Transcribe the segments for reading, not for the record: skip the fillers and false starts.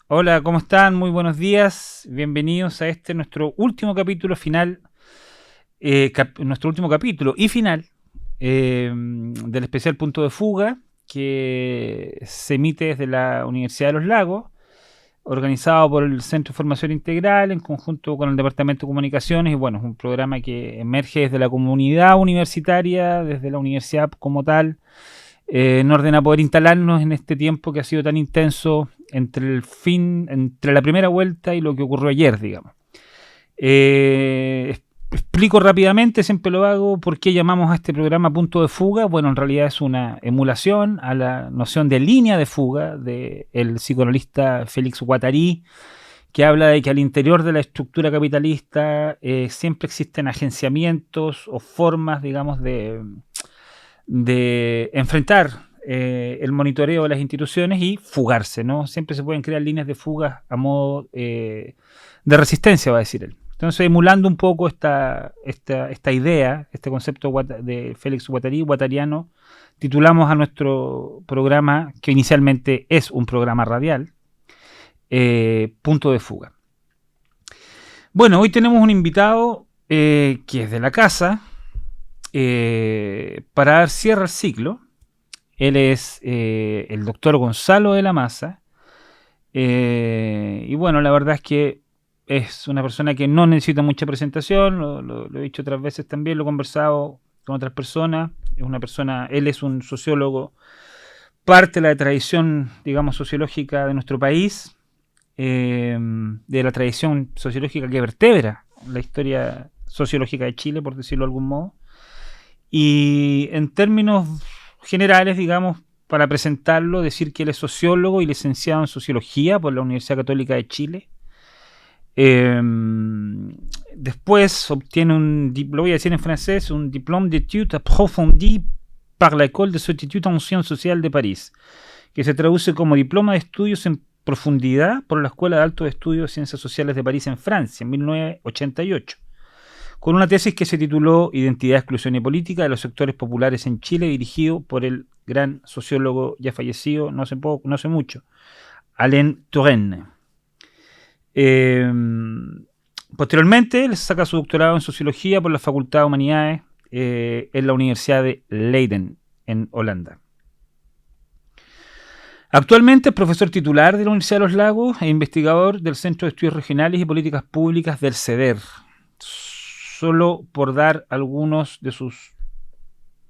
Hola, ¿cómo están? Muy buenos días. Bienvenidos a nuestro último capítulo final, nuestro último capítulo y final del especial Punto de Fuga que se emite desde la Universidad de los Lagos, organizado por el Centro de Formación Integral en conjunto con el Departamento de Comunicaciones. Y bueno, es un programa que emerge desde la comunidad universitaria, desde la universidad como tal, en orden a poder instalarnos en este tiempo que ha sido tan intenso entre la primera vuelta y lo que ocurrió ayer, digamos. Explico rápidamente, siempre lo hago, por qué llamamos a este programa Punto de Fuga. Bueno, en realidad es una emulación a la noción de línea de fuga del psicoanalista Félix Guattari, que habla de que al interior de la estructura capitalista siempre existen agenciamientos o formas, digamos, de enfrentar el monitoreo de las instituciones y fugarse, ¿no? Siempre se pueden crear líneas de fuga a modo de resistencia, va a decir él. Entonces, emulando un poco esta idea, este concepto de Félix Guattari, guattariano, titulamos a nuestro programa, que inicialmente es un programa radial, Punto de Fuga. Bueno, hoy tenemos un invitado que es de la casa, para dar cierre al ciclo. Él es el doctor Gonzalo de la Maza. Y bueno, la verdad es que es una persona que no necesita mucha presentación. Lo he dicho otras veces también, lo he conversado con otras personas. Él es un sociólogo, parte de la tradición, digamos, sociológica de nuestro país, de la tradición sociológica que vertebra la historia sociológica de Chile, por decirlo de algún modo. Y en términos generales, digamos, para presentarlo, decir que él es sociólogo y licenciado en sociología por la Universidad Católica de Chile. Después obtiene lo voy a decir en francés, un diplôme d'études approfondies par la École de Hautes Études en Sciences Sociales de París, que se traduce como diploma de estudios en profundidad por la Escuela de Altos Estudios de Ciencias Sociales de París en Francia, en 1988, con una tesis que se tituló Identidad, Exclusión y Política de los Sectores Populares en Chile, dirigido por el gran sociólogo ya fallecido, no sé mucho, Alain Touraine. Posteriormente, él saca su doctorado en Sociología por la Facultad de Humanidades en la Universidad de Leiden, en Holanda. Actualmente es profesor titular de la Universidad de los Lagos e investigador del Centro de Estudios Regionales y Políticas Públicas del CEDER. Solo por dar algunos de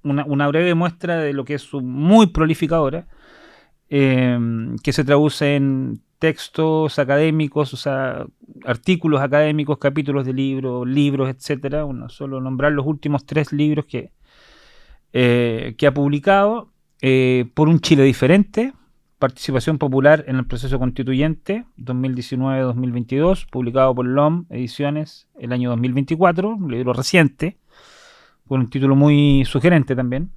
una breve muestra de lo que es su muy prolífica obra, que se traduce en textos académicos, o sea, artículos académicos, capítulos de libros, etcétera. Solo nombrar los últimos 3 libros que ha publicado: Por un Chile diferente, Participación Popular en el Proceso Constituyente, 2019-2022, publicado por LOM Ediciones el año 2024, un libro reciente, con un título muy sugerente también.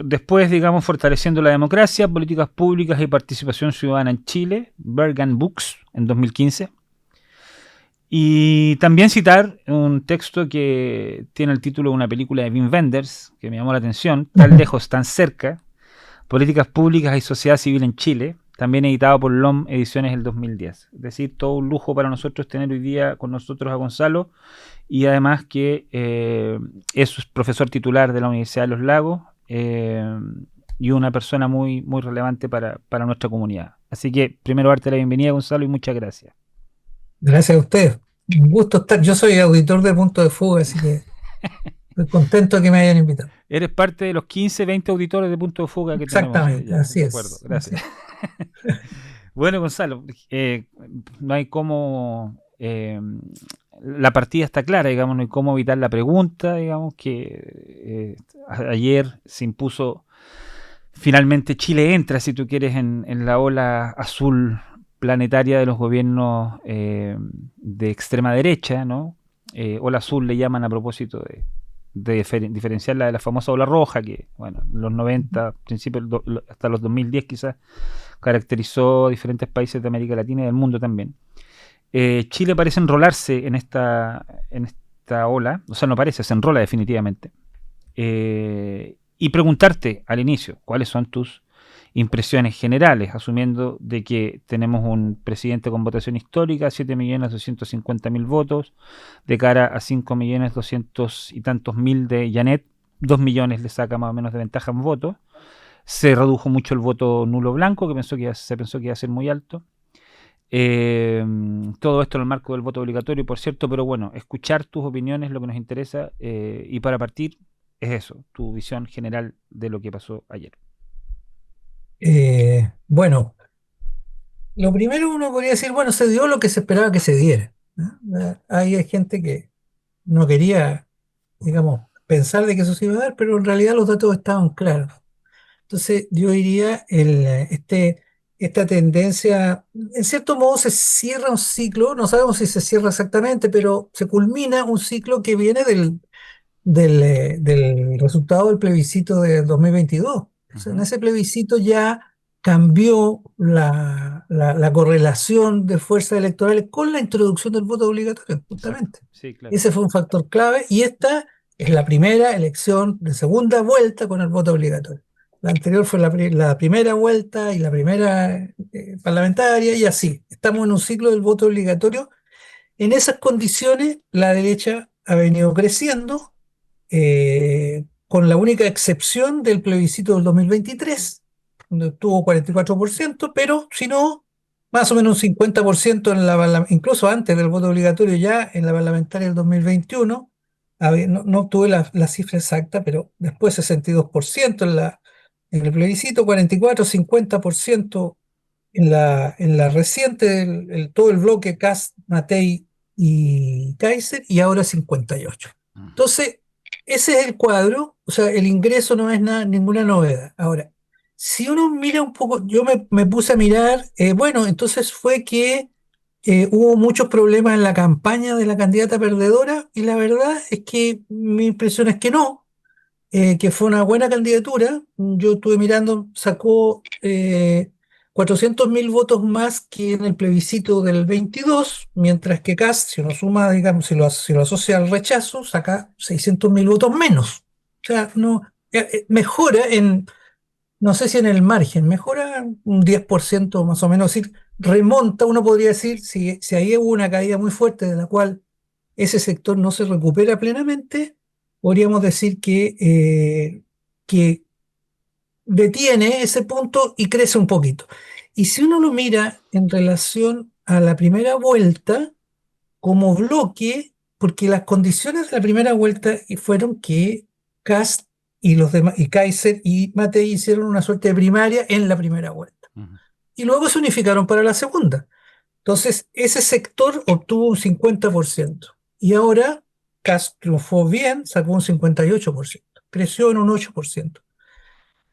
Después, digamos, Fortaleciendo la Democracia, Políticas Públicas y Participación Ciudadana en Chile, Bergan Books, en 2015. Y también citar un texto que tiene el título de una película de Wim Wenders, que me llamó la atención, Tan lejos, tan cerca, Políticas Públicas y Sociedad Civil en Chile, también editado por LOM Ediciones del 2010. Es decir, todo un lujo para nosotros tener hoy día con nosotros a Gonzalo, y además que es profesor titular de la Universidad de los Lagos, y una persona muy, muy relevante para nuestra comunidad. Así que primero darte la bienvenida, Gonzalo, y muchas gracias. Gracias a ustedes. Un gusto estar. Yo soy auditor de Punto de Fuga, así que estoy contento que me hayan invitado. Eres parte de los 15, 20 auditores de Punto de Fuga que tenemos Exactamente, ya, así de acuerdo, es. Así gracias. es. Bueno, Gonzalo, no hay cómo, la partida está clara, digamos, no hay cómo evitar la pregunta, digamos, que ayer se impuso, finalmente Chile entra, si tú quieres, en la ola azul planetaria de los gobiernos de extrema derecha, ¿no? Ola azul le llaman a propósito de diferenciarla de la famosa ola roja, que, bueno, en los 90, hasta los 2010 quizás, caracterizó a diferentes países de América Latina y del mundo también. Chile parece enrolarse en esta ola, o sea, no parece, se enrola definitivamente. Y preguntarte al inicio, ¿cuáles son tus impresiones generales, asumiendo de que tenemos un presidente con votación histórica, 7.250.000 votos, de cara a 5.200.000 y tantos mil de Janet, 2 millones le saca más o menos de ventaja en votos. Se redujo mucho el voto nulo blanco, que se pensó que iba a ser muy alto. Todo esto en el marco del voto obligatorio, por cierto, pero bueno, escuchar tus opiniones es lo que nos interesa, y para partir es eso, tu visión general de lo que pasó ayer. Bueno, lo primero uno podría decir, bueno, se dio lo que se esperaba que se diera, ¿no? Hay gente que no quería, digamos, pensar de que eso se iba a dar, pero en realidad los datos estaban claros. Entonces, yo diría, esta tendencia, en cierto modo se cierra un ciclo, no sabemos si se cierra exactamente, pero se culmina un ciclo que viene del resultado del plebiscito de 2022. O sea, en ese plebiscito ya cambió la correlación de fuerzas electorales con la introducción del voto obligatorio, Exacto, justamente. sí, claro. Ese fue un factor clave y esta es la primera elección de segunda vuelta con el voto obligatorio. La anterior fue la primera vuelta y la primera parlamentaria y así. Estamos en un ciclo del voto obligatorio. En esas condiciones, la derecha ha venido creciendo, con la única excepción del plebiscito del 2023, donde obtuvo 44%, pero si no, más o menos un 50% incluso antes del voto obligatorio, ya en la parlamentaria del 2021. No obtuve la cifra exacta, pero después 62% en el plebiscito, 44, 50% en la reciente, todo el bloque Kast, Matei y Kaiser, y ahora 58. Entonces, ese es el cuadro, o sea, el ingreso no es ninguna novedad. Ahora, si uno mira un poco, yo me puse a mirar, bueno, entonces fue que hubo muchos problemas en la campaña de la candidata perdedora, y la verdad es que mi impresión es que no, que fue una buena candidatura. Yo estuve mirando, sacó 400.000 votos más que en el plebiscito del 22, mientras que Kast, si uno suma, digamos, si lo asocia al rechazo, saca 600.000 votos menos. O sea, no, mejora no sé si en el margen, mejora un 10% más o menos. Es decir, remonta, uno podría decir, si ahí hubo una caída muy fuerte de la cual ese sector no se recupera plenamente, podríamos decir que detiene ese punto y crece un poquito. Y si uno lo mira en relación a la primera vuelta, como bloque, porque las condiciones de la primera vuelta fueron que Kast y los demás, y Kaiser y Matei hicieron una suerte de primaria en la primera vuelta. Ujú. Y luego se unificaron para la segunda. Entonces, ese sector obtuvo un 50%. Y ahora Kast triunfó bien, sacó un 58%. Creció en un 8%.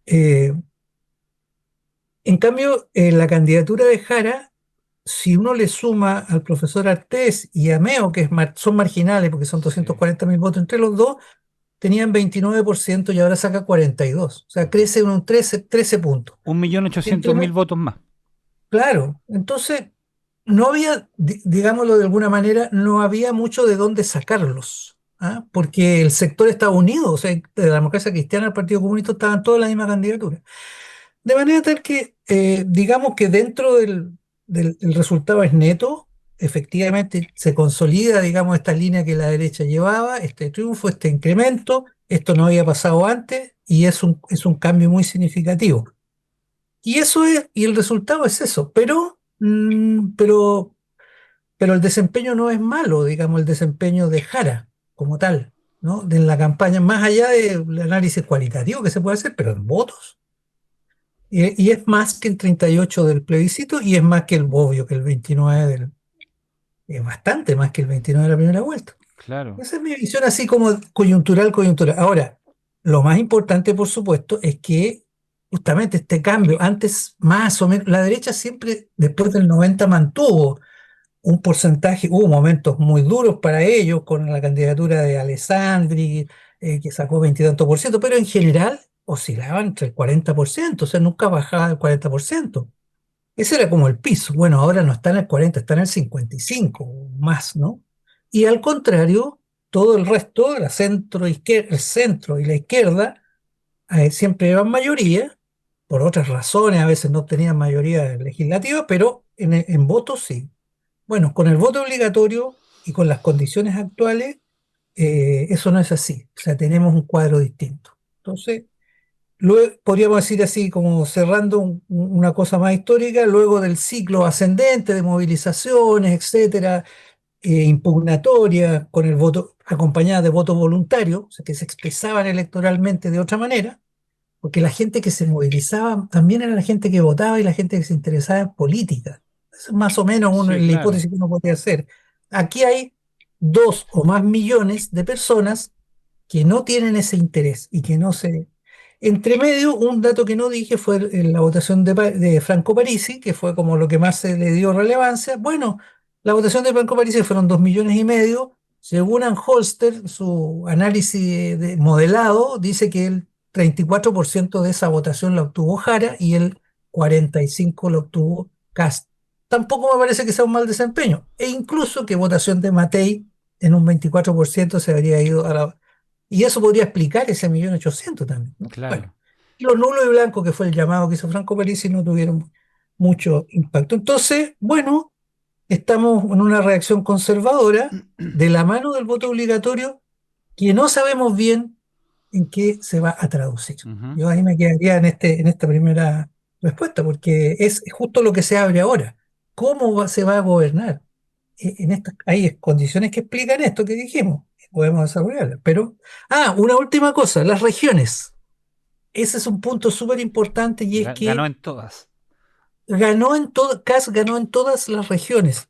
Eh, en cambio, la candidatura de Jara, si uno le suma al profesor Artés y a Meo, que son marginales porque son Sí. 240.000 votos entre los dos, tenían 29% y ahora saca 42. O sea, Ujú. crece en un 13 puntos. Un millón Entre, ochocientos mil votos más. claro, entonces no había, digámoslo de alguna manera, no había mucho de dónde sacarlos, ¿ah? Porque el sector estaba unido, o sea, de la democracia cristiana al Partido Comunista estaban todas en la misma candidatura. De manera tal que, digamos que dentro el resultado es neto, efectivamente se consolida, digamos, esta línea que la derecha llevaba, este triunfo, este incremento. Esto no había pasado antes y es un cambio muy significativo. Y el resultado es eso, pero el desempeño no es malo, digamos, el desempeño de Jara como tal, ¿no? De la campaña, más allá del análisis cualitativo que se puede hacer, pero en votos. Y es más que el 38 del plebiscito y es más que obvio, que el 29 es bastante más que el 29 de la primera vuelta. Claro. Esa es mi visión así como coyuntural, coyuntural. Ahora, lo más importante, por supuesto, es que justamente este cambio, antes más o menos, la derecha siempre, después del 90, mantuvo un porcentaje, hubo momentos muy duros para ellos, con la candidatura de Alessandri, que sacó 20 y tanto por ciento, pero en general oscilaban entre el 40%, o sea, nunca bajaba del 40%. Ese era como el piso. Bueno, ahora no está en el 40, está en el 55 o más, ¿no? Y al contrario, todo el resto, el centro y la izquierda, siempre llevan mayoría, por otras razones, a veces no tenían mayoría legislativa, pero en votos sí. Bueno, con el voto obligatorio y con las condiciones actuales, eso no es así. O sea, tenemos un cuadro distinto. Entonces, luego, podríamos decir así, como cerrando una cosa más histórica, luego del ciclo ascendente de movilizaciones, etcétera, impugnatorias, con el voto, acompañadas de votos voluntarios, o sea, que se expresaban electoralmente de otra manera, porque la gente que se movilizaba también era la gente que votaba y la gente que se interesaba en política. Eso es más o menos Sí, la claro. hipótesis que uno podría hacer. Aquí hay 2 o más millones de personas que no tienen ese interés y que no se... Entre medio, un dato que no dije fue la votación de Franco Parisi, que fue como lo que más se le dio relevancia. Bueno, la votación de Franco Parisi fueron 2,5 millones. Según Ann Holster, su análisis modelado dice que el 34% de esa votación la obtuvo Jara y el 45% lo obtuvo Kast. Tampoco me parece que sea un mal desempeño. E incluso que votación de Matei en un 24% se habría ido a la... Y eso podría explicar ese 1.800.000 también, ¿no? Bueno, Claro. y los nulos y blancos, que fue el llamado que hizo Franco Parisi, no tuvieron mucho impacto. Entonces, bueno, estamos en una reacción conservadora de la mano del voto obligatorio que no sabemos bien en qué se va a traducir. Ujú. Yo ahí me quedaría en esta primera respuesta, porque es justo lo que se abre ahora. ¿Cómo se va a gobernar? Hay condiciones que explican esto que dijimos, y podemos desarrollarlas. Pero, una última cosa, las regiones. Ese es un punto súper importante y es Ganó que en todas. Kass ganó en todas las regiones.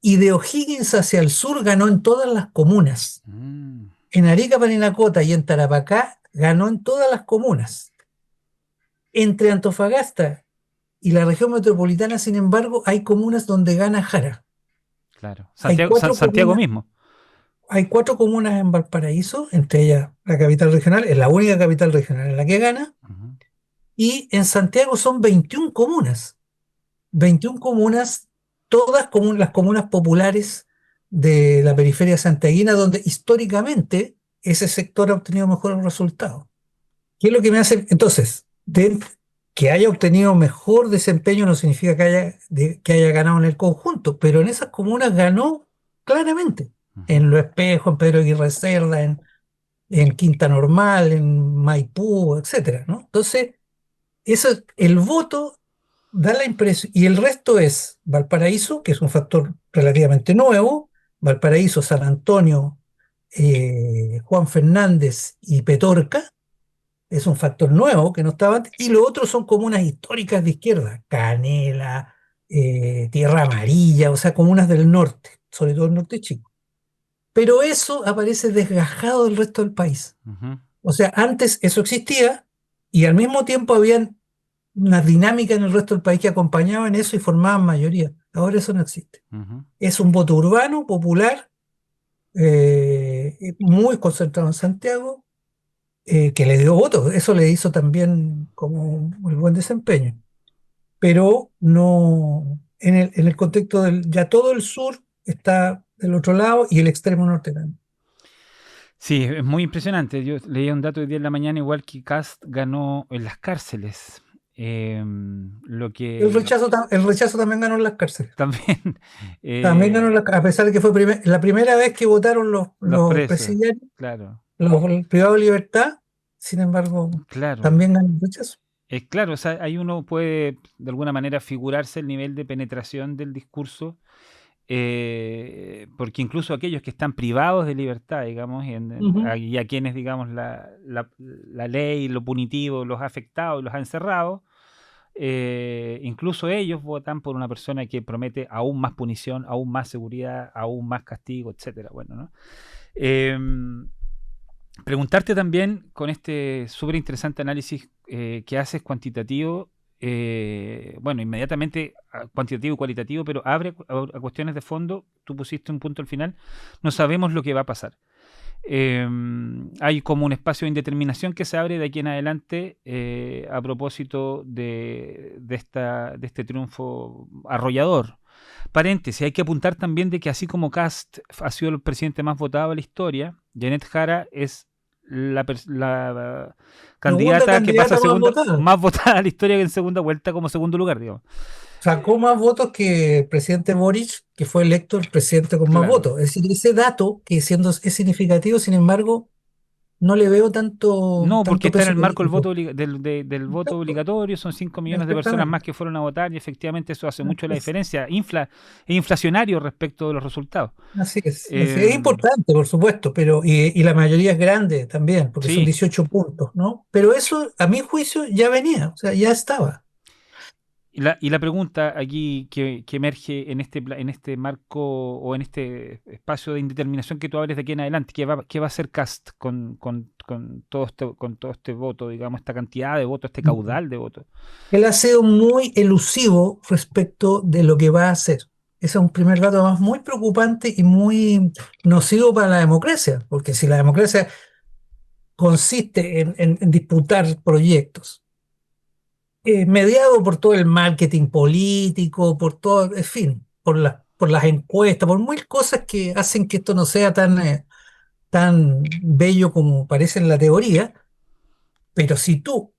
Y de O'Higgins hacia el sur ganó en todas las comunas. Mm, En Arica, Parinacota y en Tarapacá ganó en todas las comunas. Entre Antofagasta y la región metropolitana, sin embargo, hay comunas donde gana Jara. claro. Hay Santiago, cuatro Santiago comunas, mismo. hay 4 comunas en Valparaíso, entre ellas la capital regional, es la única capital regional en la que gana, Ujú. y en Santiago son 21 comunas. 21 comunas, todas las comunas populares de la periferia santiaguina, donde históricamente ese sector ha obtenido mejores resultados. ¿Qué es lo que me hace? Entonces, que haya obtenido mejor desempeño no significa que haya ganado en el conjunto, pero en esas comunas ganó claramente. Ujú. En Lo Espejo, en Pedro Aguirre Cerda, en Quinta Normal, en Maipú, etcétera, ¿no? Entonces, el voto da la impresión, y el resto es Valparaíso, que es un factor relativamente nuevo, Valparaíso, San Antonio, Juan Fernández y Petorca, es un factor nuevo que no estaba antes, y lo otro son comunas históricas de izquierda, Canela, Tierra Amarilla, o sea, comunas del norte, sobre todo el norte chico. Pero eso aparece desgajado del resto del país. Ujú. O sea, antes eso existía y al mismo tiempo habían una dinámica en el resto del país que acompañaban eso y formaban mayoría. Ahora eso no existe. Ujú. Es un voto urbano, popular, muy concentrado en Santiago, que le dio votos. Eso le hizo también como muy buen desempeño. Pero no, en el contexto ya todo el sur está del otro lado y el extremo norte también. Sí, es muy impresionante. Yo leía un dato hoy día en la mañana, igual que Cast ganó en las cárceles. Lo que El rechazo también ganó en las cárceles. también También ganó, a pesar de que fue la primera vez que votaron los los presos, presidiarios, claro, los privados de libertad, sin embargo, claro. también ganó el rechazo. Claro, o sea, ahí uno puede de alguna manera figurarse el nivel de penetración del discurso, porque incluso aquellos que están privados de libertad, digamos, Ujú. y a quienes, digamos, la ley, lo punitivo los ha afectado y los ha encerrado, incluso ellos votan por una persona que promete aún más punición, aún más seguridad, aún más castigo, etcétera. Bueno, ¿no? Em, Preguntarte también con este súper interesante análisis que haces cuantitativo, bueno, inmediatamente cuantitativo y cualitativo, pero abre a cuestiones de fondo. Tú pusiste un punto al final. No sabemos lo que va a pasar. Eh, Hay como un espacio de indeterminación que se abre de aquí en adelante a propósito de este triunfo arrollador. Paréntesis, hay que apuntar también de que así como Kast ha sido el presidente más votado de la historia, Janet Jara es la Segunda candidata que pasa a candidata más segunda, votada. más votada a la historia que en segunda vuelta como segundo lugar, digamos. Sacó más votos que el presidente Boric, que fue electo el presidente con más Claro. votos. Es decir, ese dato, que siendo es significativo, sin embargo, no le veo No, porque tanto está en peso el marco del voto, político. del voto Exacto, obligatorio, son 5 millones de personas más exactamente. que fueron a votar y efectivamente eso hace mucho la Es- diferencia. Es inflacionario respecto de los resultados. Así es, así Eh, es importante, por supuesto, pero y la mayoría es grande también, porque son sí, 18 puntos, ¿no? Pero eso, a mi juicio, ya venía, o sea, ya estaba. y la pregunta aquí que emerge en en este marco o en este espacio de indeterminación que tú hables de aquí en adelante, qué va a hacer Cast con todo este voto, digamos, esta cantidad de votos, este caudal de votos? Él ha sido muy elusivo respecto de lo que va a hacer. Ese es un primer dato más muy preocupante y muy nocivo para la democracia, porque si la democracia consiste en disputar proyectos, mediado por todo el marketing político, por todo, en fin, por las encuestas, por mil cosas que hacen que esto no sea tan bello como parece en la teoría, pero si tú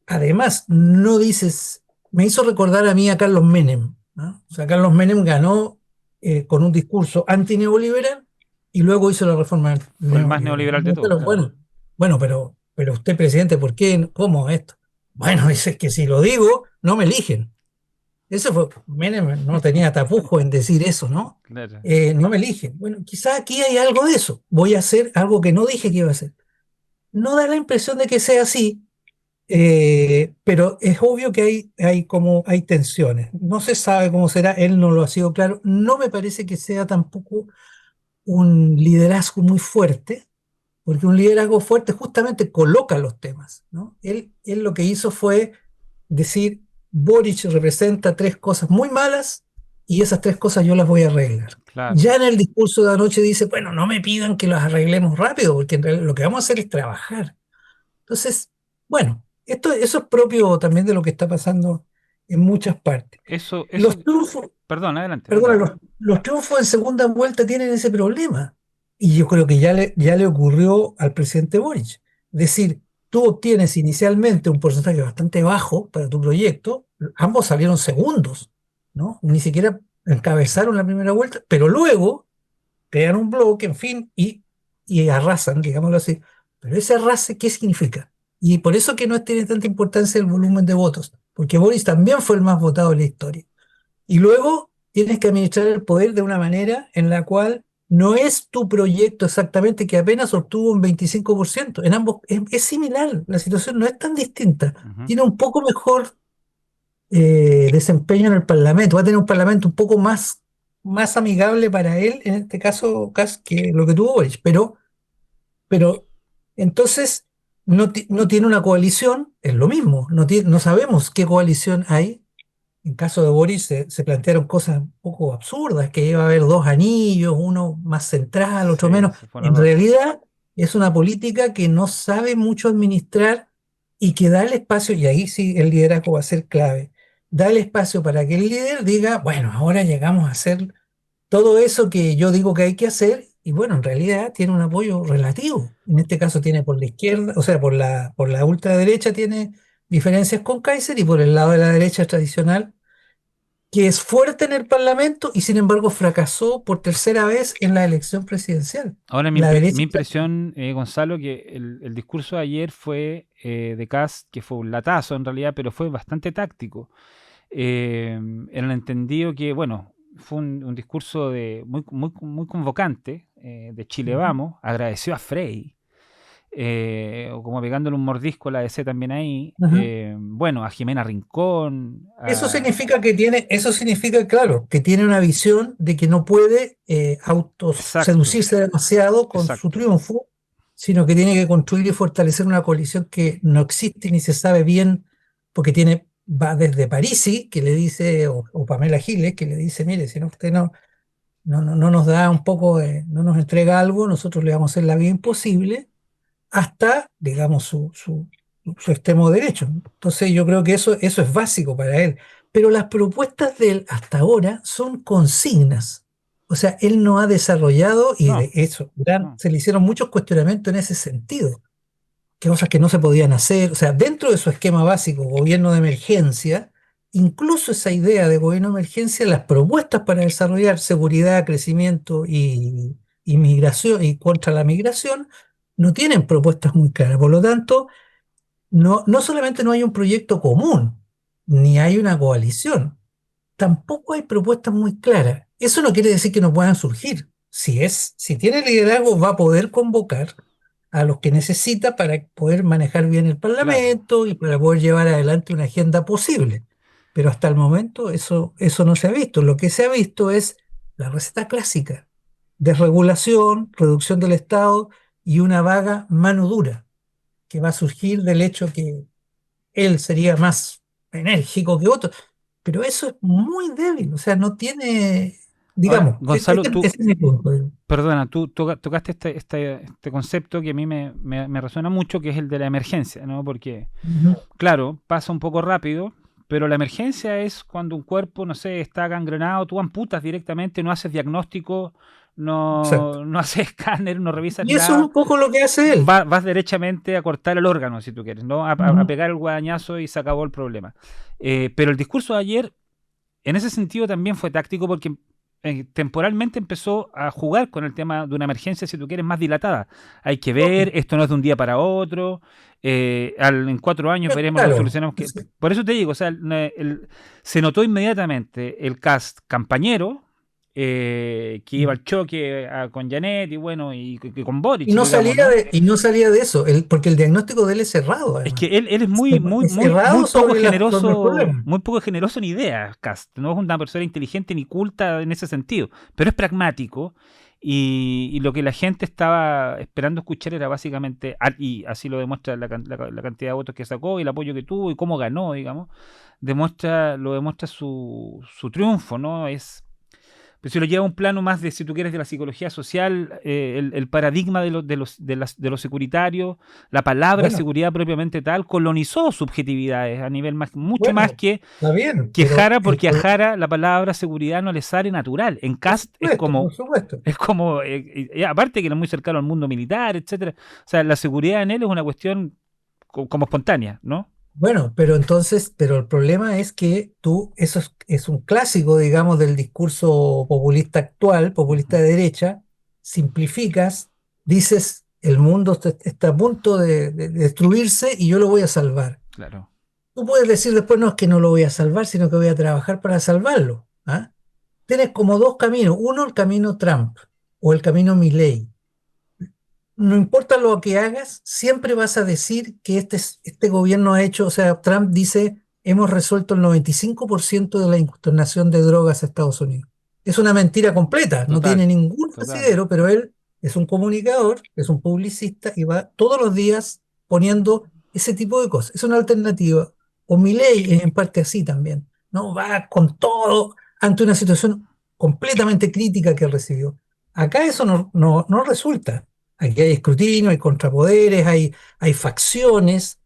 además no dices, me hizo recordar a mí a Carlos Menem, ¿no? O sea, Carlos Menem ganó con un discurso antineoliberal y luego hizo la reforma Fue el más neoliberal. neoliberal de todos, claro. Bueno, pero usted, presidente, ¿por qué? ¿Cómo esto? Bueno, dice que si lo digo, no me eligen. Eso fue, Menem no tenía tapujo en decir eso, ¿no? Claro. No me eligen. Bueno, quizá aquí hay algo de eso. Voy a hacer algo que no dije que iba a hacer. No da la impresión de que sea así, pero es obvio que hay tensiones. No se sabe cómo será, él no lo ha sido claro. No me parece que sea tampoco un liderazgo muy fuerte, porque un liderazgo fuerte justamente coloca los temas, ¿no? Él lo que hizo fue decir, Boric representa tres cosas muy malas y esas tres cosas yo las voy a arreglar. Claro. Ya en el discurso de anoche dice, bueno, no me pidan que las arreglemos rápido, porque en realidad lo que vamos a hacer es trabajar. Entonces, bueno, eso es propio también de lo que está pasando en muchas partes. Eso, Los triunfos, perdón, adelante, perdona, adelante. los triunfos en segunda vuelta tienen ese problema. Y yo creo que ya le ocurrió al presidente Boric. Es decir, tú obtienes inicialmente un porcentaje bastante bajo para tu proyecto, ambos salieron segundos, ¿no? Ni siquiera encabezaron la primera vuelta, pero luego crean un bloque, en fin, y arrasan, digámoslo así. Pero ese arrase, ¿qué significa? Y por eso que no tiene tanta importancia el volumen de votos, porque Boris también fue el más votado de la historia. Y luego tienes que administrar el poder de una manera en la cual no es tu proyecto exactamente, que apenas obtuvo un 25%. En ambos es similar, la situación no es tan distinta. Ujú. Tiene un poco mejor desempeño en el Parlamento, va a tener un Parlamento un poco más amigable para él, en este caso, que lo que tuvo Boric, pero entonces no tiene una coalición, es lo mismo, no sabemos qué coalición hay. En caso de Boris se plantearon cosas un poco absurdas, que iba a haber dos anillos, uno más central, otro Sí, menos. se fue un En error. realidad es una política que no sabe mucho administrar y que da el espacio, y ahí sí el liderazgo va a ser clave, da el espacio para que el líder diga, bueno, ahora llegamos a hacer todo eso que yo digo que hay que hacer, y bueno, en realidad tiene un apoyo relativo. En este caso tiene por la izquierda, o sea, por la ultraderecha tiene diferencias con Kaiser y por el lado de la derecha tradicional que es fuerte en el Parlamento y sin embargo fracasó por tercera vez en la elección presidencial. Ahora, La mi derecha, impresión, Gonzalo, que el discurso de ayer fue de Kast, que fue un latazo en realidad, pero fue bastante táctico. En el entendido que, bueno, fue un discurso muy convocante, de Chile Ujú. Vamos, agradeció a Frei, o como pegándole un mordisco a la DC también ahí, Ajá. bueno, a Jimena Rincón, Eso significa, claro, que tiene una visión de que no puede exacto, autoseducirse demasiado con su exacto. triunfo, sino que tiene que construir y fortalecer una coalición que no existe ni se sabe bien, porque va desde Parisi, que le dice, o Pamela Giles, que le dice, mire, si no usted no nos da un poco no nos entrega algo, nosotros le vamos a hacer la vida imposible, hasta, digamos, su extremo derecho. Entonces yo creo que eso es básico para él. Pero las propuestas de él hasta ahora son consignas. O sea, él no ha desarrollado, y de No, eso, no, se le hicieron muchos cuestionamientos en ese sentido, que cosas que no se podían hacer. O sea, dentro de su esquema básico, gobierno de emergencia, incluso esa idea de gobierno de emergencia, las propuestas para desarrollar seguridad, crecimiento y migración y contra la migración, no tienen propuestas muy claras. Por lo tanto, no solamente no hay un proyecto común, ni hay una coalición, tampoco hay propuestas muy claras. Eso no quiere decir que no puedan surgir. Si tiene liderazgo, va a poder convocar a los que necesita para poder manejar bien el claro. Parlamento y para poder llevar adelante una agenda posible. Pero hasta el momento eso no se ha visto. Lo que se ha visto es la receta clásica: desregulación, reducción del Estado y una vaga mano dura que va a surgir del hecho que él sería más enérgico que otros, pero eso es muy débil, o sea, no tiene, Ahora, digamos, Gonzalo, tú, ese es mi punto. Digo. perdona, tú tocaste este concepto que a mí me resuena mucho, que es el de la emergencia, ¿no? Porque, Ujú. claro, pasa un poco rápido, pero la emergencia es cuando un cuerpo, no sé, está gangrenado, tú amputas directamente, no haces diagnóstico, Exacto. no haces escáner, no revisas Y eso es nada, un poco lo que hace él. vas derechamente a cortar el órgano, si tú quieres, ¿no? A Ujú. pegar el guadañazo y se acabó el problema. Pero el discurso de ayer, en ese sentido, también fue táctico porque temporalmente empezó a jugar con el tema de una emergencia, si tú quieres, más dilatada. Hay que ver, Obvio. esto no es de un día para otro, en 4 años veremos lo que Claro, solucionamos. Por eso te digo, o sea, se notó inmediatamente el cast campañero, que iba al choque con Janet y bueno, y con Boric, digamos, ¿no? y no salía de eso, porque el diagnóstico de él es cerrado, Es además. que él es muy, muy, Es muy, cerrado sobre los problemas. muy poco generoso en ideas, Cast. No es una persona inteligente ni culta en ese sentido, pero es pragmático y lo que la gente estaba esperando escuchar era básicamente, y así lo demuestra la cantidad de votos que sacó y el apoyo que tuvo y cómo ganó, digamos, lo demuestra su triunfo, ¿no? Pero si lo lleva a un plano más de, si tú quieres, de la psicología social, el paradigma de los securitarios, la palabra Bueno, seguridad propiamente tal, colonizó subjetividades a nivel mucho más bueno, que está bien, pero Jara, porque a Jara la palabra seguridad no le sale natural. En Cast por supuesto. es como, aparte que era muy cercano al mundo militar, etcétera. O sea, la seguridad en él es una cuestión como espontánea, ¿no? Bueno, pero el problema es que es un clásico, digamos, del discurso populista actual, populista Ujú. de derecha, simplificas, dices, el mundo está a punto de destruirse y yo lo voy a salvar. Claro, Tú puedes decir después, no es que no lo voy a salvar, sino que voy a trabajar para salvarlo. ¿Ah? Tienes como dos caminos. Uno, el camino Trump o el camino Milley. No importa lo que hagas, siempre vas a decir que este gobierno ha hecho, o sea, Trump dice, hemos resuelto el 95% de la internación de drogas a Estados Unidos. Es una mentira completa, no total, tiene ningún total. asidero, pero él es un comunicador, es un publicista y va todos los días poniendo ese tipo de cosas. Es una alternativa. O Milei es en parte así también, ¿no? Va con todo ante una situación completamente crítica que recibió. Acá eso no resulta. Aquí hay escrutinio, hay contrapoderes, hay facciones,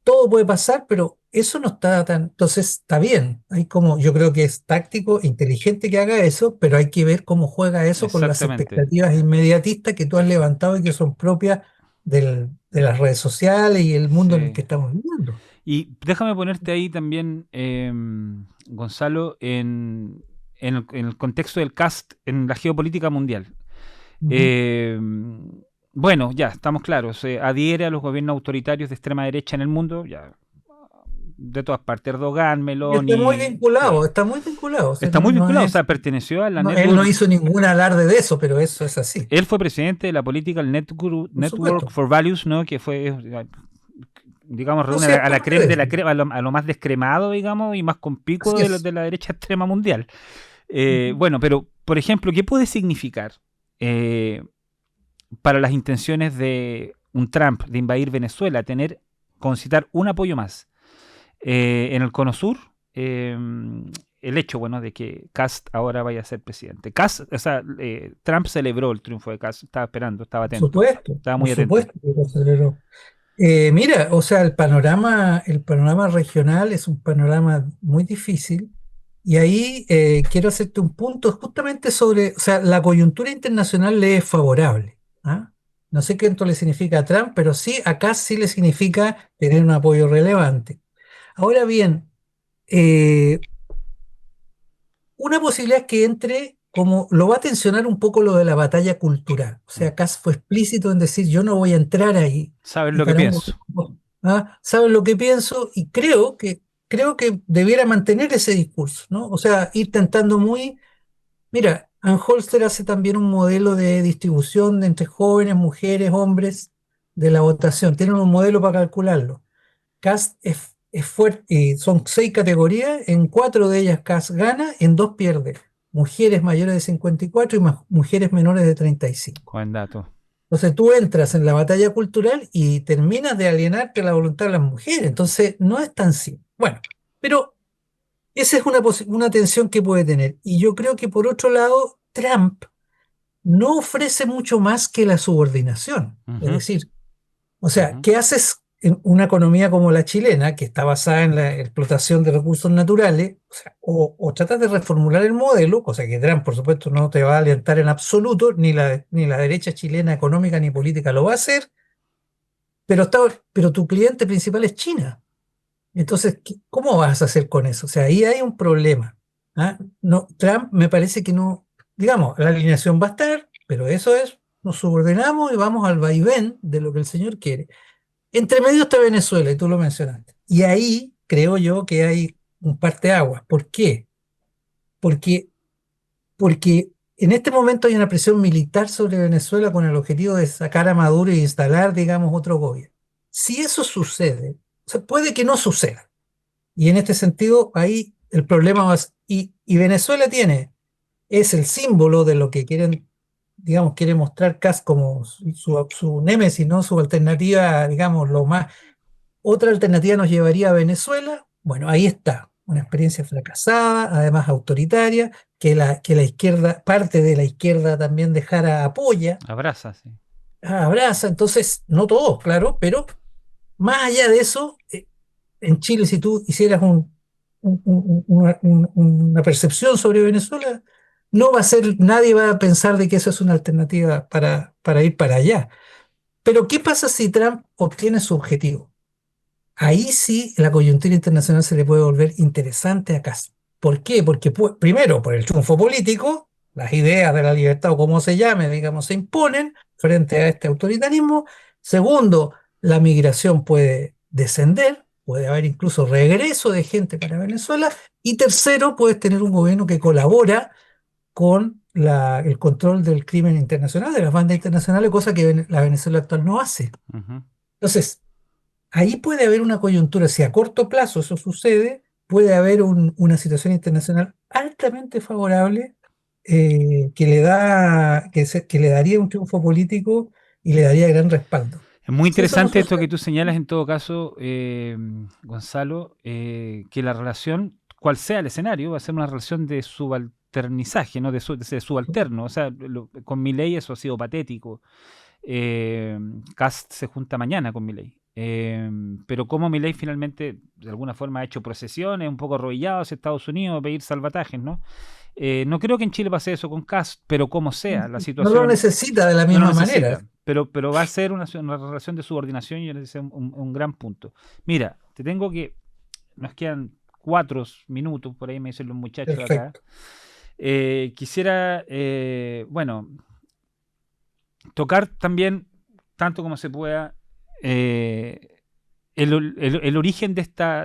todo puede pasar, pero eso no está tan. Entonces está bien. Yo creo que es táctico, inteligente que haga eso, pero hay que ver cómo juega eso con las Exactamente. expectativas inmediatistas que tú has levantado y que son propias de las redes sociales y el mundo en el Sí. que estamos viviendo. Y déjame ponerte ahí también, Gonzalo, en el contexto del cast en la geopolítica mundial. Ujú. Eh, bueno, ya, estamos claros. Se adhiere a los gobiernos autoritarios de extrema derecha en el mundo, ya, de todas partes. Erdogan, Y Meloni, claro. está muy vinculado. O sea, Está muy no vinculado, o sea, es, perteneció a la él no network. hizo ningún alarde de eso, pero eso es así, Él fue presidente de la Political por Network supuesto. for Values, ¿no? Que fue, digamos, No, reúne sí, es a la parte creme de de eso. a lo más descremado, digamos, y más con pico Así es. de la derecha extrema mundial. Ujú. Bueno, pero, por ejemplo, ¿qué puede significar eh, para las intenciones de un Trump de invadir Venezuela, concitar un apoyo más en el Cono Sur? El hecho, bueno, de que Cast ahora vaya a ser presidente. O sea, Trump celebró el triunfo de Cast, estaba esperando, estaba atento, estaba Por muy atento. supuesto que lo aceleró. Mira, o sea, el panorama regional es un panorama muy difícil Y ahí quiero hacerte un punto justamente sobre, o sea, la coyuntura internacional le es favorable. ¿Ah? No sé qué esto le significa a Trump, pero sí, acá sí le significa tener un apoyo relevante. Ahora bien, eh, una posibilidad es que entre, como lo va a tensionar un poco lo de la batalla cultural. O Mm. sea, Kass fue explícito en decir, yo no voy a entrar ahí. ¿Sabes Y lo que para un pienso? gobierno, ¿ah? Saben lo que pienso y creo que debiera mantener ese discurso, ¿no? O sea, ir tentando muy. Mira, Anholster hace también un modelo de distribución de entre jóvenes, mujeres, hombres de la votación. Tienen un modelo para calcularlo. Cast es fuerte, y son 6 categorías, en 4 de ellas Cast gana, en 2 pierde. Mujeres mayores de 54 y mujeres menores de 35. Buen dato. Entonces tú entras en la batalla cultural y terminas de alienarte a la voluntad de las mujeres. Entonces no es tan simple. Bueno, pero esa es una tensión que puede tener. Y yo creo que por otro lado, Trump no ofrece mucho más que la subordinación. Es Ujú, decir, o sea, ujú. ¿qué haces en una economía como la chilena, que está basada en la explotación de recursos naturales? O sea, o tratas de reformular el modelo, cosa que Trump, por supuesto, no te va a alentar en absoluto, ni la derecha chilena económica ni política lo va a hacer, pero, pero tu cliente principal es China. Entonces, ¿cómo vas a hacer con eso? O sea, ahí hay un problema. ¿Ah? No, Trump me parece que no, digamos, la alineación va a estar, pero eso es, nos subordinamos y vamos al vaivén de lo que el señor quiere. Entre medio está Venezuela, y tú lo mencionaste. Y ahí creo yo que hay un parteaguas. ¿Por qué? Porque, porque en este momento hay una presión militar sobre Venezuela con el objetivo de sacar a Maduro e instalar, digamos, otro gobierno. Si eso sucede, o sea, puede que no suceda. Y en este sentido, ahí el problema va. Y Venezuela es el símbolo de lo que quieren, digamos, quiere mostrar Kass como su némesis, ¿no? Su alternativa, digamos, lo más. Otra alternativa nos llevaría a Venezuela. Bueno, ahí está, una experiencia fracasada, además autoritaria, que la izquierda, parte de la izquierda también dejara apoya, Abraza, sí. abraza. Entonces, no todos, claro, pero más allá de eso, en Chile, si tú hicieras una percepción sobre Venezuela, no va a ser, nadie va a pensar de que eso es una alternativa para ir para allá. Pero ¿qué pasa si Trump obtiene su objetivo? Ahí sí la coyuntura internacional se le puede volver interesante a Castro. ¿Por qué? Porque primero, por el triunfo político, las ideas de la libertad o como se llame, digamos, se imponen frente a este autoritarismo. Segundo, la migración puede descender, puede haber incluso regreso de gente para Venezuela. Y tercero, puedes tener un gobierno que colabora con el control del crimen internacional, de las bandas internacionales, cosa que la Venezuela actual no hace. Ujú. Entonces, ahí puede haber una coyuntura, si a corto plazo eso sucede, puede haber una situación internacional altamente favorable que le daría un triunfo político y le daría gran respaldo. Es muy Si eso no interesante esto sucede, que tú señalas en todo caso, Gonzalo, que la relación, cual sea el escenario, va a ser una relación de subalternizaje, ¿no? De subalterno. O sea, con Milei eso ha sido patético. Kast se junta mañana con Milei. Pero como Milei finalmente, de alguna forma, ha hecho procesiones, un poco arrodillado hacia Estados Unidos a pedir salvatajes, ¿no? No creo que en Chile pase eso con Kast, pero como sea, la no lo situación necesita de la no lo misma manera. necesita, pero va a ser una relación de subordinación y ese es un gran punto. Mira, te tengo que, nos quedan 4 minutos, por ahí me dicen los muchachos acá. Perfecto. Quisiera, bueno, tocar también, tanto como se pueda, el origen de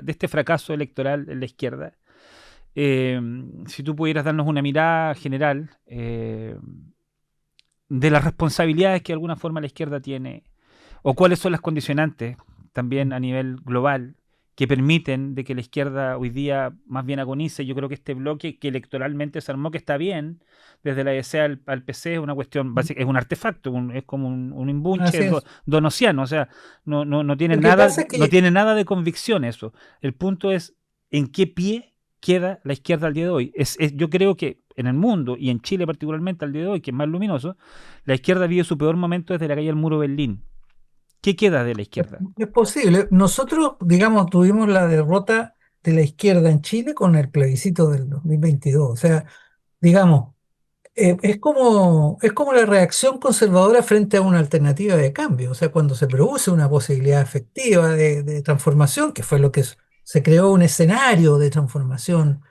este fracaso electoral en la izquierda. Si tú pudieras darnos una mirada general de las responsabilidades que de alguna forma la izquierda tiene, o cuáles son las condicionantes también a nivel global que permiten de que la izquierda hoy día más bien agonice. Yo creo que este bloque que electoralmente se armó, que está bien, desde la EC al PC, es una cuestión básica, es un artefacto, es como un imbunche Así es. donosiano, o sea, no tiene Lo que nada, pasa es no que tiene nada de convicción eso. El punto es en qué pie queda la izquierda al día de hoy. Yo creo que en el mundo y en Chile particularmente al día de hoy, que es más luminoso, la izquierda vive su peor momento desde la caída del muro de Berlín. ¿Qué queda de la es izquierda? es posible. Nosotros, digamos, tuvimos la derrota, de la izquierda en Chile con el plebiscito del 2022. O sea, digamos, es como la reacción conservadora frente a una alternativa de cambio. O sea, cuando se produce una posibilidad efectiva de transformación, que fue lo que se creó un escenario de transformación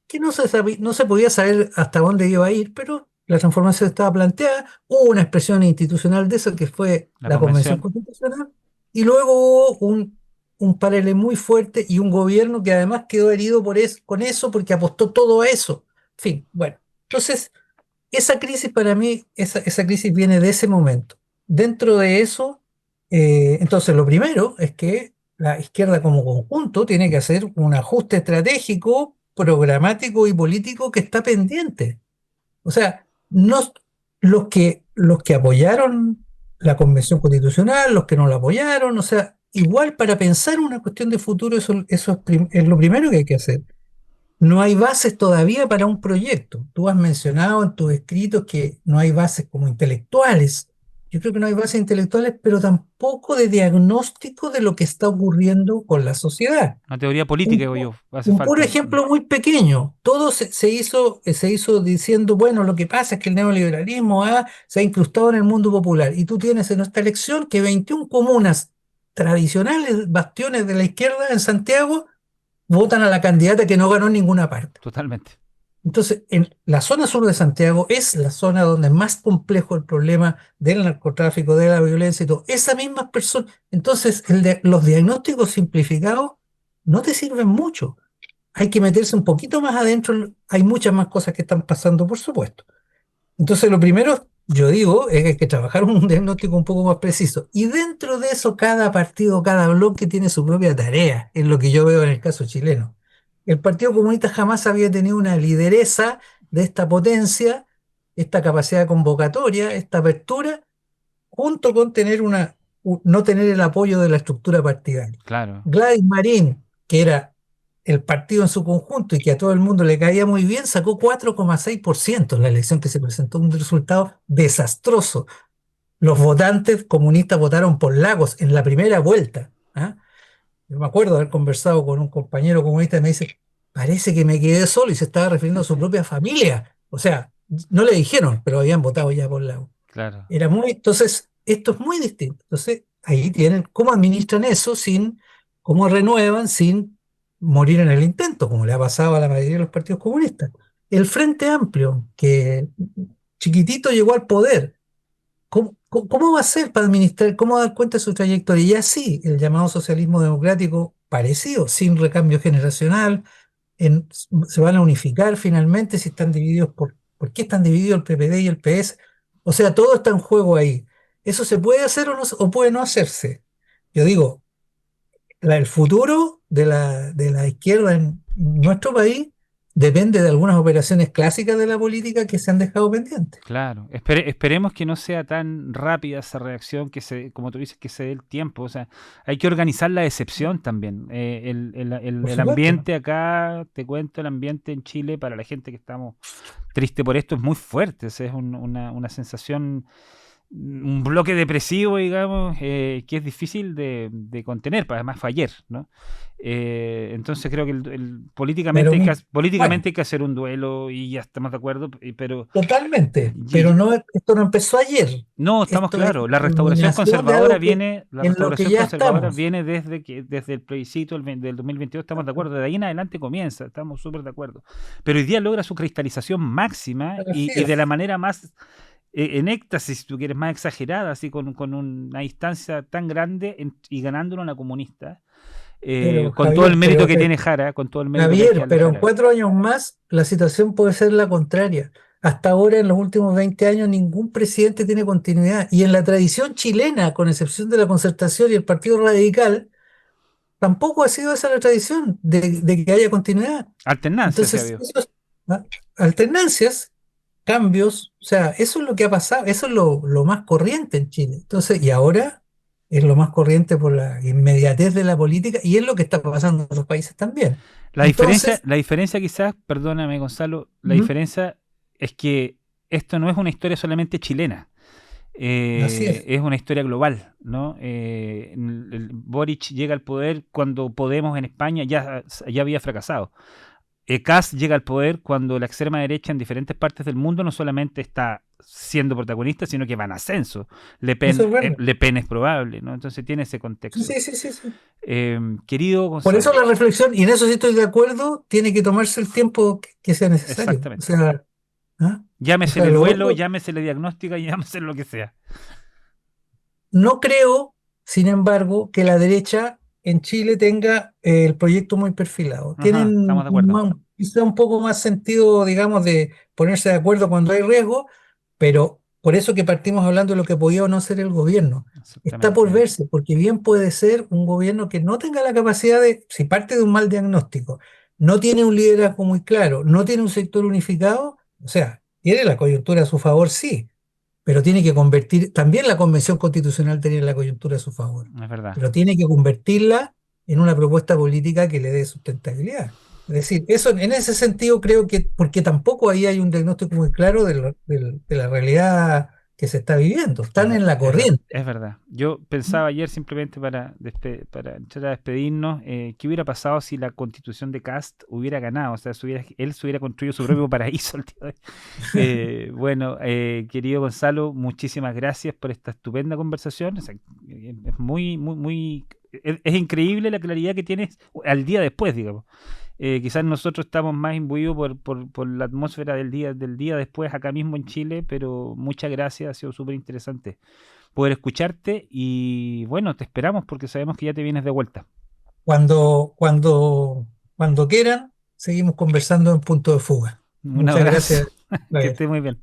que no se podía saber hasta dónde iba a ir, pero la transformación estaba planteada. Hubo una expresión institucional de eso que fue La la Convención convención, Constitucional, y luego hubo un paralelo muy fuerte y un gobierno que además quedó herido con eso porque apostó todo a eso. En fin, bueno. Entonces, esa crisis para mí, esa crisis viene de ese momento. Dentro de eso, entonces lo primero es que la izquierda como conjunto tiene que hacer un ajuste estratégico, programático y político que está pendiente. O sea, no, los que apoyaron la Convención Constitucional, los que no la apoyaron, o sea, igual para pensar una cuestión de futuro, eso es lo primero que hay que hacer. No hay bases todavía para un proyecto. Tú has mencionado en tus escritos que no hay bases como intelectuales. Yo creo que no hay bases intelectuales, pero tampoco de diagnóstico de lo que está ocurriendo con la sociedad. una teoría política, Un, digo pu- yo, hace un puro falta. ejemplo muy pequeño. Todo se hizo diciendo, bueno, lo que pasa es que el neoliberalismo se ha incrustado en el mundo popular. Y tú tienes en esta elección que 21 comunas tradicionales, bastiones de la izquierda en Santiago, votan a la candidata que no ganó en ninguna parte. Totalmente. Entonces, en la zona sur de Santiago es la zona donde es más complejo el problema del narcotráfico, de la violencia y todo. Esas mismas personas, entonces los diagnósticos simplificados no te sirven mucho. Hay que meterse un poquito más adentro. Hay muchas más cosas que están pasando, por supuesto. Entonces, lo primero, yo digo, es que hay que trabajar un diagnóstico un poco más preciso. Y dentro de eso, cada partido, cada bloque tiene su propia tarea, es lo que yo veo en el caso chileno. El Partido Comunista jamás había tenido una lideresa de esta potencia, esta capacidad convocatoria, esta apertura, junto con no tener el apoyo de la estructura partidaria. Claro, Gladys Marín, que era el partido en su conjunto y que a todo el mundo le caía muy bien, sacó 4,6% en la elección que se presentó, un resultado desastroso. Los votantes comunistas votaron por Lagos en la primera vuelta. ¿Ah? Yo me acuerdo de haber conversado con un compañero comunista y me dice, parece que me quedé solo y se estaba refiriendo a su propia familia. O sea, no le dijeron, pero habían votado ya por Lagos. claro. Entonces, esto es muy distinto. Entonces, ahí tienen cómo administran eso cómo renuevan sin morir en el intento, como le ha pasado a la mayoría de los partidos comunistas. El Frente Amplio, que chiquitito llegó al poder, ¿cómo va a ser para administrar, cómo dar cuenta de su trayectoria? Y así, el llamado socialismo democrático parecido, sin recambio generacional, se van a unificar finalmente si están divididos ¿por qué están divididos el PPD y el PS? O sea, todo está en juego ahí. ¿Eso se puede hacer o, no, o puede no hacerse? Yo digo, el futuro de la izquierda en nuestro país depende de algunas operaciones clásicas de la política que se han dejado pendientes. Claro, esperemos que no sea tan rápida esa reacción, que se, como tú dices, que se dé el tiempo. O sea, hay que organizar la decepción también. Por El supuesto. ambiente acá, te cuento, el ambiente en Chile, para la gente que estamos triste por esto, es muy fuerte. O sea, es una sensación, un bloque depresivo, digamos, que es difícil de contener, además fue ayer, ¿no? Entonces creo que Pero bueno, políticamente hay que hacer un duelo y ya estamos de acuerdo, pero totalmente. y- Pero y- no, esto no empezó ayer. no, estamos Esto es claros. la culminación de algo que La en lo que restauración ya conservadora estamos. viene desde el plebiscito del 2022, estamos de acuerdo. De ahí en adelante comienza, estamos súper de acuerdo. Pero hoy día logra su cristalización máxima Así y de la es. manera más en éxtasis, si tú quieres, más exagerada, así con una distancia tan grande y ganándolo a una comunista. Pero Con todo el Javier, mérito que tiene Jara, con todo el mérito que hay que Javier, darle a pero en Jara. 4 años más la situación puede ser la contraria. Hasta ahora, en los últimos 20 años, ningún presidente tiene continuidad. Y en la tradición chilena, con excepción de la Concertación y el Partido Radical, tampoco ha sido esa la tradición de que haya continuidad. Alternancia, se ha Entonces, habido. ¿ah? Alternancias, cambios, o sea, eso es lo que ha pasado, eso es lo más corriente en Chile. Entonces, y ahora es lo más corriente por la inmediatez de la política y es lo que está pasando en otros países también. Entonces, La diferencia quizás, perdóname Gonzalo, la ujú, diferencia es que esto no es una historia solamente chilena. Así es. Es una historia global, ¿no? Boric llega al poder cuando Podemos en España ya había fracasado. Kast llega al poder cuando la extrema derecha en diferentes partes del mundo no solamente está siendo protagonista, sino que va en ascenso. Eso es verdad. Le Pen es probable, ¿no? Entonces tiene ese Sí, contexto. sí, sí, sí, sí. Querido Por eso Gonzalo, la reflexión, y en eso sí estoy de acuerdo, tiene que tomarse el tiempo que sea necesario. O exactamente. sea, ¿ah? O sea, Llámesele lo duelo, otro, llámesele diagnóstica, llámesele lo que sea. no creo, sin embargo, que la derecha en Chile tenga el proyecto muy perfilado. Ajá, estamos Tienen de acuerdo. quizá un poco más sentido, digamos, de ponerse de acuerdo cuando hay riesgo, pero por eso que partimos hablando de lo que podía o no ser el gobierno. Está por Exactamente. verse, porque bien puede ser un gobierno que no tenga la capacidad de, si parte de un mal diagnóstico, no tiene un liderazgo muy claro, no tiene un sector unificado, o sea, tiene la coyuntura a su favor, sí, pero tiene que convertir, también la Convención Constitucional tenía la coyuntura a su favor, Es verdad. pero tiene que convertirla en una propuesta política que le dé sustentabilidad. Es decir, eso en ese sentido creo que, porque tampoco ahí hay un diagnóstico muy claro de la realidad que se está viviendo, están en la corriente. Es verdad. Yo pensaba ayer simplemente para entrar a despedirnos, ¿qué hubiera pasado si la constitución de Cast hubiera ganado? O sea, él se hubiera construido su propio paraíso al día de hoy. Bueno, querido Gonzalo, muchísimas gracias por esta estupenda conversación. O sea, es es increíble la claridad que tienes al día después, digamos. Quizás nosotros estamos más imbuidos por la atmósfera del día después acá mismo en Chile, pero muchas gracias, ha sido súper interesante poder escucharte y bueno, te esperamos porque sabemos que ya te vienes de vuelta. Cuando, cuando, cuando quieran, seguimos conversando en punto de fuga. Un Muchas abrazo, gracias, que Javier. estés muy bien.